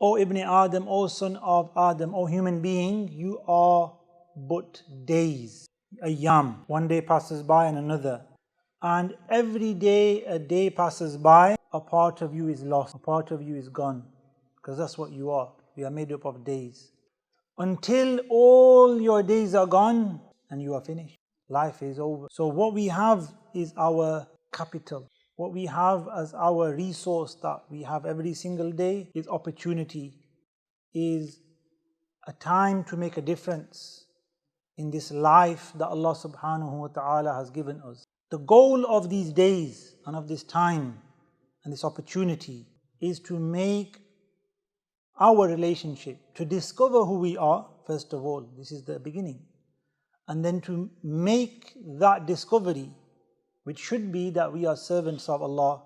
O Ibn Adam, O son of Adam, O human being, you are but days, ayyam. One day passes by and another. And every day a day passes by, a part of you is lost, a part of you is gone. Because that's what you are. You are made up of days. Until all your days are gone and you are finished. Life is over. So what we have is our capital. What we have as our resource that we have every single day is opportunity, is a time to make a difference in this life that Allah subhanahu wa ta'ala has given us. The goal of these days and of this time and this opportunity is to make our relationship, to discover who we are, first of all, this is the beginning, and then to make that discovery, which should be that we are servants of Allah,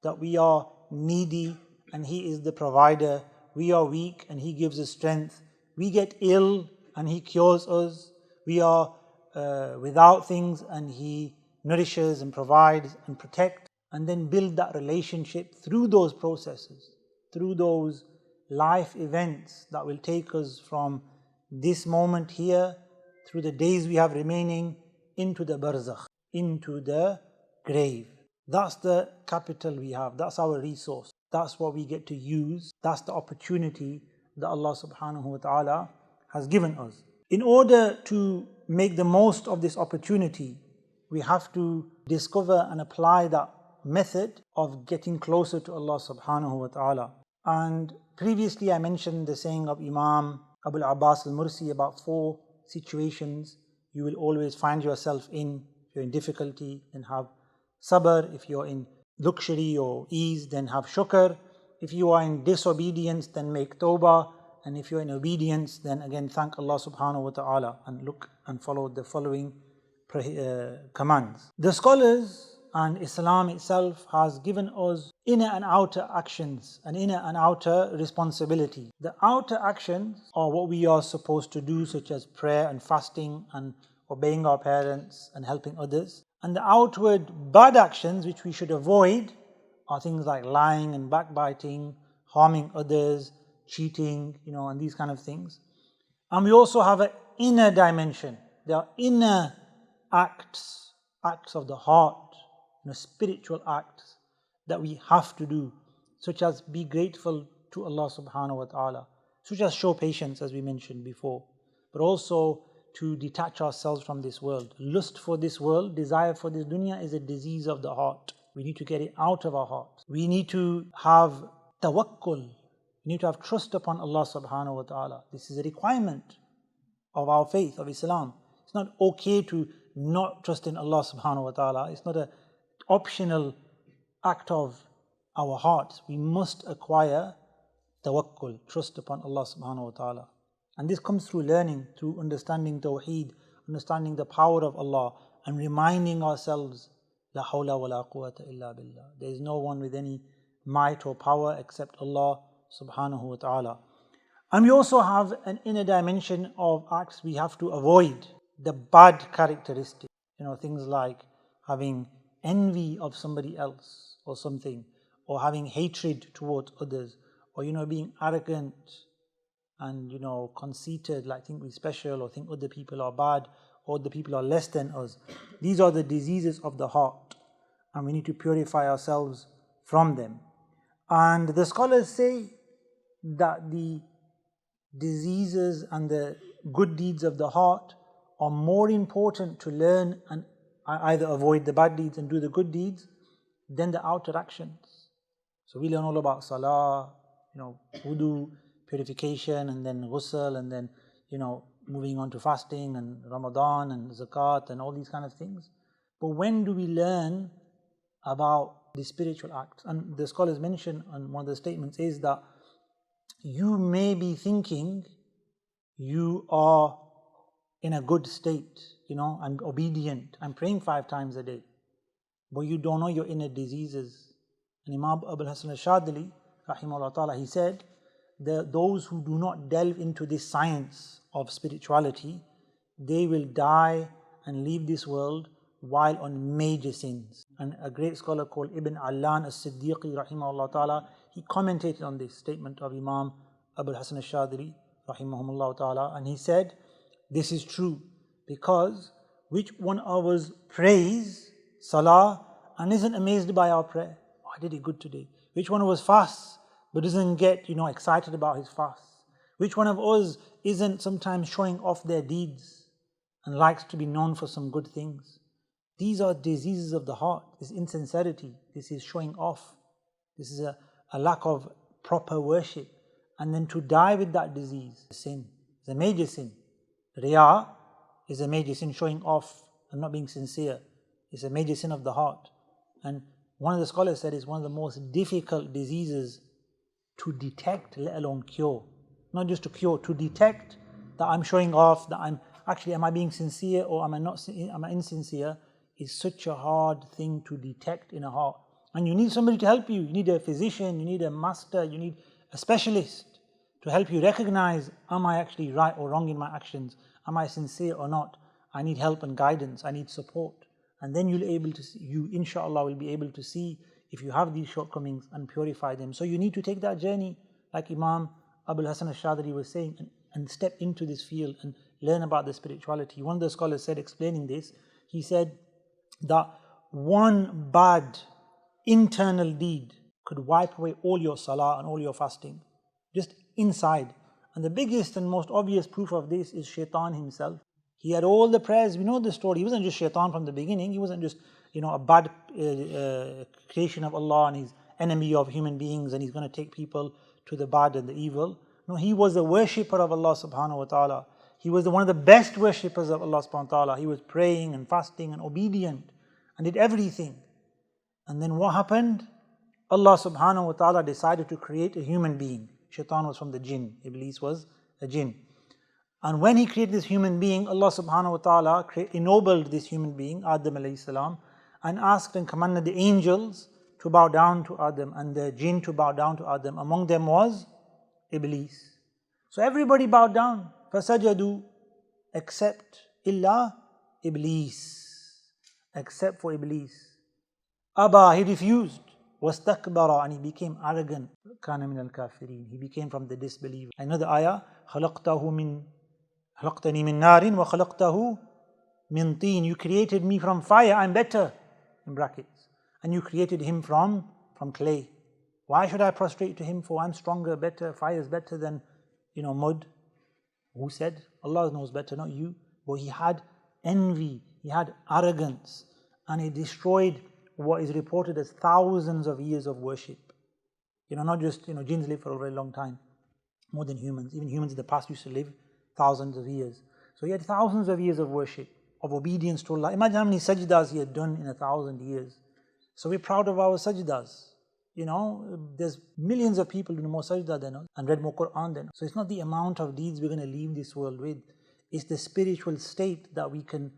that we are needy and He is the provider, we are weak and He gives us strength, we get ill and He cures us, we are without things and He nourishes and provides and protects, and then build that relationship through those processes, through those life events that will take us from this moment here through the days we have remaining into the barzakh, into the grave. That's the capital we have, that's our resource, that's what we get to use, that's the opportunity that Allah subhanahu wa ta'ala has given us. In order to make the most of this opportunity, we have to discover and apply that method of getting closer to Allah subhanahu wa ta'ala. And previously I mentioned the saying of Imam Abu al-Abbas al-Mursi about 4 situations you will always find yourself in. If you're in difficulty, then have sabr. If you're in luxury or ease, then have shukr. If you are in disobedience, then make tawbah. And if you're in obedience, then again thank Allah subhanahu wa ta'ala and look and follow the following commands. The scholars and Islam itself has given us inner and outer actions and inner and outer responsibility. The outer actions are what we are supposed to do, such as prayer and fasting and obeying our parents and helping others. And the outward bad actions which we should avoid are things like lying and backbiting, harming others, cheating, and these kind of things. And we also have an inner dimension. There are inner acts of the heart, spiritual acts that we have to do, such as be grateful to Allah subhanahu wa ta'ala, such as show patience as we mentioned before, but also to detach ourselves from this world. Lust for this world, desire for this dunya is a disease of the heart. We need to get it out of our heart. We need to have tawakkul. We need to have trust upon Allah subhanahu wa ta'ala. This is a requirement of our faith, of Islam. It's not okay to not trust in Allah subhanahu wa ta'ala. It's not an optional act of our hearts. We must acquire tawakkul, trust upon Allah subhanahu wa ta'ala. And this comes through learning, through understanding tawheed, understanding the power of Allah, and reminding ourselves, La hawla wa la quwwata illa billah. There is no one with any might or power except Allah subhanahu wa ta'ala. And we also have an inner dimension of acts we have to avoid, the bad characteristics, things like having envy of somebody else or something, or having hatred towards others, or being arrogant and conceited, like think we're special, or think other people are bad, or the people are less than us. These are the diseases of the heart, and we need to purify ourselves from them. And the scholars say that the diseases and the good deeds of the heart are more important to learn and either avoid the bad deeds and do the good deeds than the outer actions. So we learn all about salah, wudu, purification, and then ghusl, and then moving on to fasting and Ramadan and zakat and all these kind of things. But when do we learn about the spiritual acts? And the scholars mention, and one of the statements is that you may be thinking you are in a good state, I'm obedient, I'm praying 5 times a day, but you don't know your inner diseases. And Imam Abu Hasan al-Shadili, rahimahullah ta'ala, he said, those who do not delve into this science of spirituality, they will die and leave this world while on major sins. And a great scholar called Ibn Allan as-Siddiqi, rahimahullah ta'ala, he commented on this statement of Imam Abul Hasan al-Shadili, rahimahumullah ta'ala, and he said, this is true, because which one of us prays salah and isn't amazed by our prayer? Oh, I did it good today. Which one of us fasts but doesn't get, excited about his fast? Which one of us isn't sometimes showing off their deeds and likes to be known for some good things? These are diseases of the heart. This insincerity, this is showing off. This is a lack of proper worship. And then to die with that disease, sin, is a major sin. Riya is a major sin, showing off and not being sincere. It's a major sin of the heart. And one of the scholars said it's one of the most difficult diseases to detect, let alone cure. Not just to cure, to detect that I'm showing off, that I'm actually, am I being sincere or am I insincere, is such a hard thing to detect in a heart. And you need somebody to help you. You need a physician, you need a master, you need a specialist to help you recognize, am I actually right or wrong in my actions? Am I sincere or not? I need help and guidance, I need support. And then you inshallah will be able to see if you have these shortcomings and purify them. So you need to take that journey, like Imam Abul Hasan al-Shadili was saying, and step into this field and learn about the spirituality. One of the scholars said, explaining this, he said that one bad internal deed could wipe away all your salah and all your fasting, just inside. And the biggest and most obvious proof of this is Shaitan himself. He had all the prayers, we know the story. He wasn't just Shaitan from the beginning, he wasn't just a bad creation of Allah and he's enemy of human beings and he's going to take people to the bad and the evil. No, he was a worshipper of Allah subhanahu wa ta'ala. He was one of the best worshippers of Allah subhanahu wa ta'ala. He was praying and fasting and obedient and did everything. And then what happened? Allah subhanahu wa ta'ala decided to create a human being. Shaitan was from the jinn, Iblis was a jinn. And when he created this human being, Allah subhanahu wa ta'ala ennobled this human being, Adam alayhi salam, and asked and commanded the angels to bow down to Adam and the jinn to bow down to Adam. Among them was Iblis. So everybody bowed down. فَسَجَدُوا except illa Iblis. Except for Iblis. Abba, he refused. وَاسْتَكْبَرَ, and he became arrogant. كَانَ مِنَ الْكَافِرِينَ, he became from the disbelievers. Another ayah, خَلَقْتَنِي مِن نَارٍ وَخَلَقْتَهُ مِن طِينٍ, you created me from fire, I'm better, in brackets. And you created him from clay. Why should I prostrate to him for? I'm stronger, better, fire is better than mud. Who said? Allah knows better, not you. But he had envy, he had arrogance, and he destroyed what is reported as thousands of years of worship. Not just, jinns live for a very long time, more than humans. Even humans in the past used to live thousands of years. So he had thousands of years of worship, of obedience to Allah. Imagine how many sajdas he had done in 1,000 years. So we're proud of our sajdas. There's millions of people doing more sajda than us and read more Quran than us. So it's not the amount of deeds we're going to leave this world with. It's the spiritual state that we can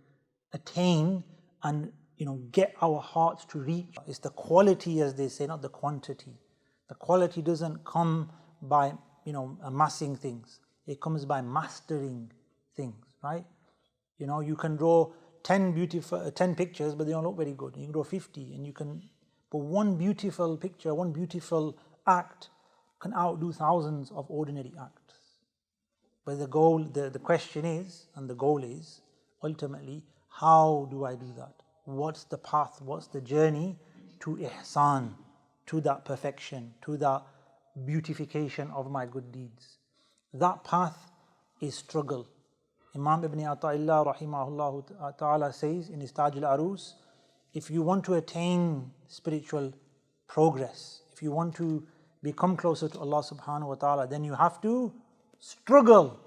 attain and get our hearts to reach. It's the quality, as they say, not the quantity. The quality doesn't come by amassing things. It comes by mastering things, right? You can draw 10 pictures, but they don't look very good. You can draw 50, but one beautiful picture, one beautiful act can outdo thousands of ordinary acts. But the question is, and the goal is, ultimately, how do I do that? What's the path? What's the journey to ihsan, to that perfection, to that beautification of my good deeds? That path is struggle. Imam Ibn Ata'illah rahimahullah ta'ala says in his Taj al-Arus, if you want to attain spiritual progress, if you want to become closer to Allah subhanahu wa ta'ala, then you have to struggle.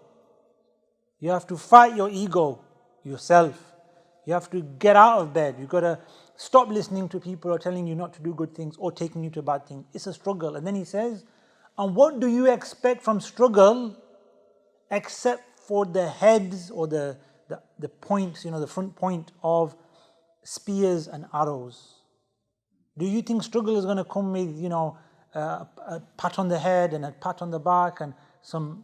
You have to fight your ego, yourself. You have to get out of bed. You've got to stop listening to people who are telling you not to do good things or taking you to bad things. It's a struggle. And then he says, and what do you expect from struggle except for the heads or the points, the front point of spears and arrows? Do you think struggle is going to come with, a pat on the head and a pat on the back and some,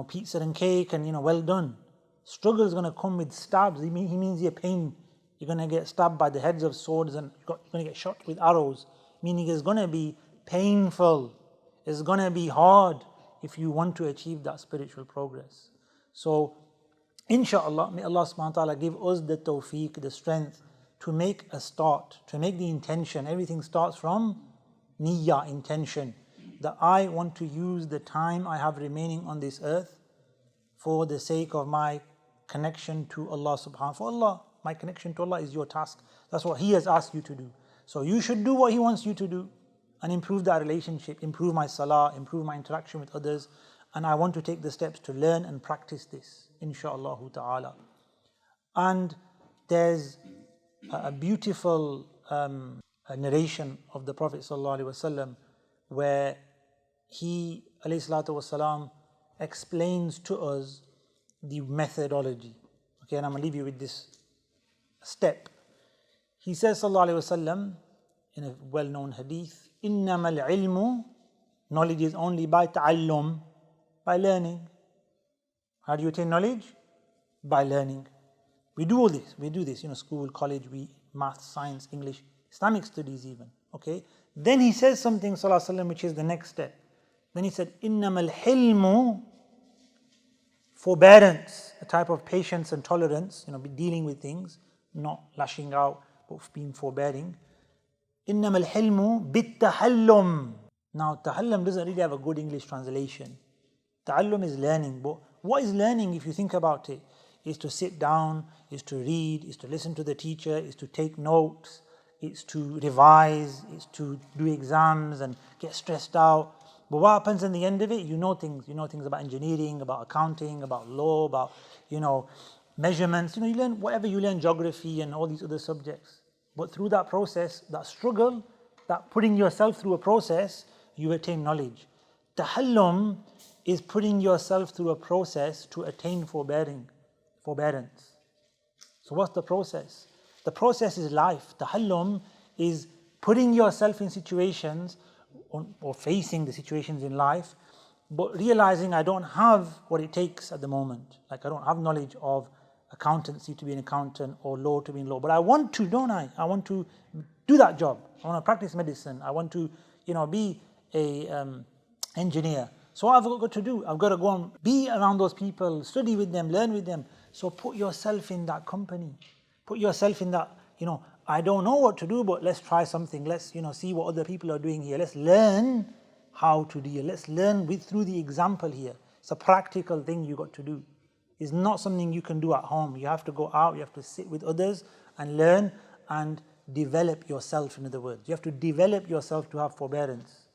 pizza and cake and, well done? Struggle is going to come with stabs. He means your pain. You're going to get stabbed by the heads of swords and you're going to get shot with arrows. Meaning there's going to be painful. It's going to be hard if you want to achieve that spiritual progress. So, inshallah, may Allah subhanahu wa ta'ala give us the tawfiq, the strength to make a start, to make the intention. Everything starts from niyyah, intention. That I want to use the time I have remaining on this earth for the sake of my connection to Allah subhanahu wa ta'ala. My connection to Allah is your task. That's what He has asked you to do. So you should do what He wants you to do and improve that relationship, improve my salah, improve my interaction with others. And I want to take the steps to learn and practice this, insha'Allah ta'ala. And there's a beautiful narration of the Prophet sallallahu alaihi wasallam where he, alayhi salatu wasalam, explains to us the methodology. Okay, and I'm going to leave you with this step. He says, sallallahu alaihi wasallam, in a well-known hadith, إِنَّمَا الْعِلْمُ, knowledge is only by ta'allum, by learning. How do you attain knowledge? By learning. We do all this. We do this, school, college, math, science, English, Islamic studies even. Okay. Then he says something, sallallahu alaihi wasallam, which is the next step. Then he said, إِنَّمَا الْحِلْمُ, forbearance, a type of patience and tolerance, dealing with things, not lashing out, but being forbearing. إِنَّمَا الْحِلْمُ بِالتَّحَلُّمْ. Now, tahallum doesn't really have a good English translation. Ta'allum is learning, but what is learning if you think about it? Is to sit down, is to read, is to listen to the teacher, is to take notes, is to revise, is to do exams and get stressed out. But what happens in the end of it? You know things about engineering, about accounting, about law, about, measurements. You learn whatever you learn, geography and all these other subjects. But through that process, that struggle, that putting yourself through a process, you attain knowledge. Tahallum is putting yourself through a process to attain forbearance. So what's the process? The process is life. Tahallum is putting yourself in situations or facing the situations in life, but realizing I don't have what it takes at the moment. Like I don't have knowledge of accountancy to be an accountant or law to be in law, but I want to, don't I? I want to do that job. I want to practice medicine. I want to, be a engineer. So what have I got to do? I've got to go and be around those people, study with them, learn with them. So put yourself in that company. Put yourself in that, I don't know what to do, but let's try something. Let's, see what other people are doing here. Let's learn how to do it. Let's learn through the example here. It's a practical thing you got to do. It's not something you can do at home. You have to go out, you have to sit with others and learn and develop yourself, in other words. You have to develop yourself to have forbearance.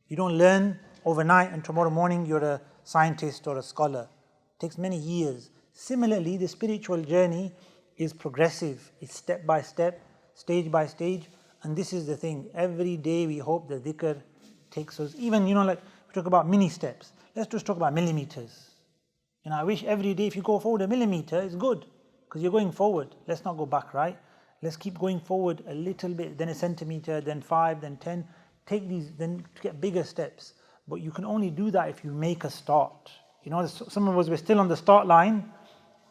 You don't learn overnight and tomorrow morning you're a scientist or a scholar. It takes many years. Similarly, the spiritual journey is progressive. It's step by step, stage by stage. And this is the thing. Every day we hope the dhikr takes us, even, like we talk about mini steps. Let's just talk about millimeters. I wish every day if you go forward a millimeter, it's good because you're going forward. Let's not go back, right? Let's keep going forward a little bit, then a centimeter, then 5, then 10. Take these, then to get bigger steps. But you can only do that if you make a start. Some of us, we're still on the start line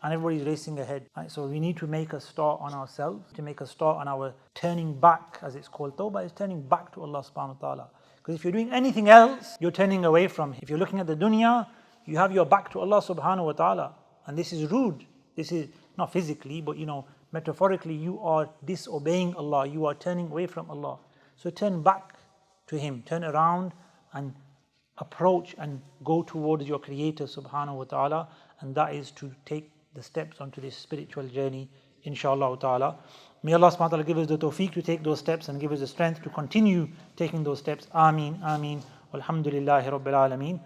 and everybody's racing ahead. Right? So we need to make a start on ourselves, to make a start on our turning back, as it's called. Tawbah is turning back to Allah subhanahu wa ta'ala. Because if you're doing anything else, you're turning away from Him. If you're looking at the dunya, you have your back to Allah subhanahu wa ta'ala. And this is rude. This is not physically, but metaphorically, you are disobeying Allah. You are turning away from Allah. So turn back to Him. Turn around and approach and go towards your Creator subhanahu wa ta'ala. And that is to take the steps onto this spiritual journey, inshallah ta'ala. May Allah subhanahu wa ta'ala give us the tawfiq to take those steps and give us the strength to continue taking those steps. Ameen, ameen. Walhamdulillahi rabbil alameen.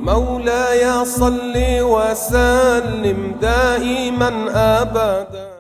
مولاي صل وسلم دائما أبدا